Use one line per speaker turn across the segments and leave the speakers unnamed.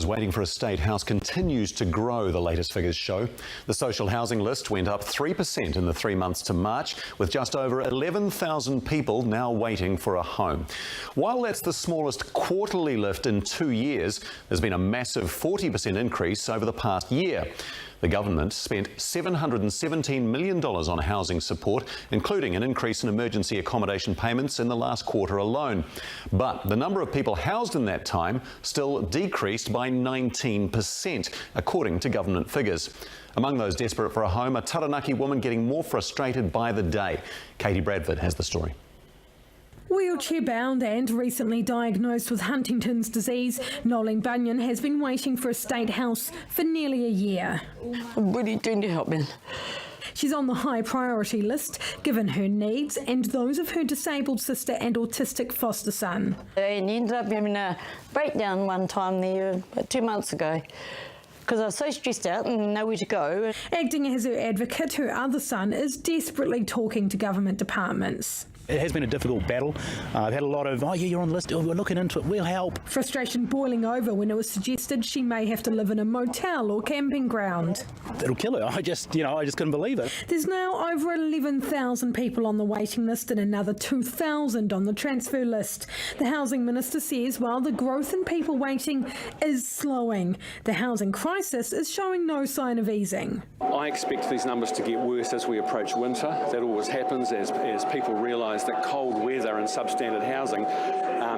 waiting for a state house continues to grow, the latest figures show. The social housing list went up 3% in the 3 months to March, with just over 11,000 people now waiting for a home. While that's the smallest quarterly lift in 2 years, there's been a massive 40% increase over the past year. The government spent $717 million on housing support, including an increase in emergency accommodation payments in the last quarter alone. But the number of people housed in that time still decreased by 19%, according to government figures. Among those desperate for a home, a Taranaki woman getting more frustrated by the day. Katie Bradford has the story.
Wheelchair-bound and recently diagnosed with Huntington's disease, Nolene Bunyan has been waiting for a state house for nearly a year.
What are you doing to help me?
She's on the high priority list, given her needs and those of her disabled sister and autistic foster son.
I ended up having a breakdown one time there 2 months ago, because I was so stressed out and nowhere to go.
Acting as her advocate, her other son is desperately talking to government departments.
It has been a difficult battle. I've had a lot of, oh yeah, you're on the list, we're looking into it, we'll help.
Frustration boiling over when it was suggested she may have to live in a motel or camping ground.
It'll kill her. I just couldn't believe it.
There's now over 11,000 people on the waiting list and another 2,000 on the transfer list. The Housing Minister says while the growth in people waiting is slowing, the housing crisis is showing no sign of easing.
I expect these numbers to get worse as we approach winter. That always happens as people realise that cold weather and substandard housing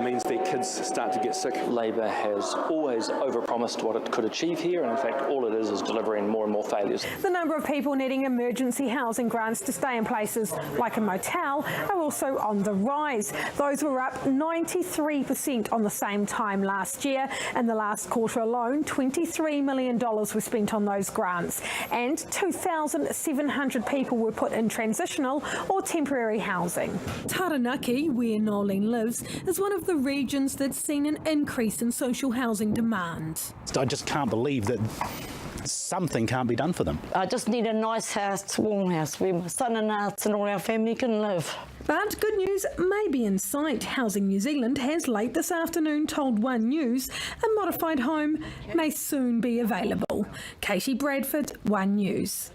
means their kids start to get sick.
Labor has always overpromised what it could achieve here, and in fact all it is delivering more and more failures.
The number of people needing emergency housing grants to stay in places like a motel are also on the rise. Those were up 93% on the same time last year. In the last quarter alone, $23 million were spent on those grants, and 2,700 people were put in transitional or temporary housing. Taranaki, where Nolene lives, is one of the regions that's seen an increase in social housing demand.
I just can't believe that something can't be done for them.
I just need a nice house, warm house, where my son and us and all our family can live.
But good news may be in sight. Housing New Zealand has late this afternoon told One News a modified home may soon be available. Katie Bradford, One News.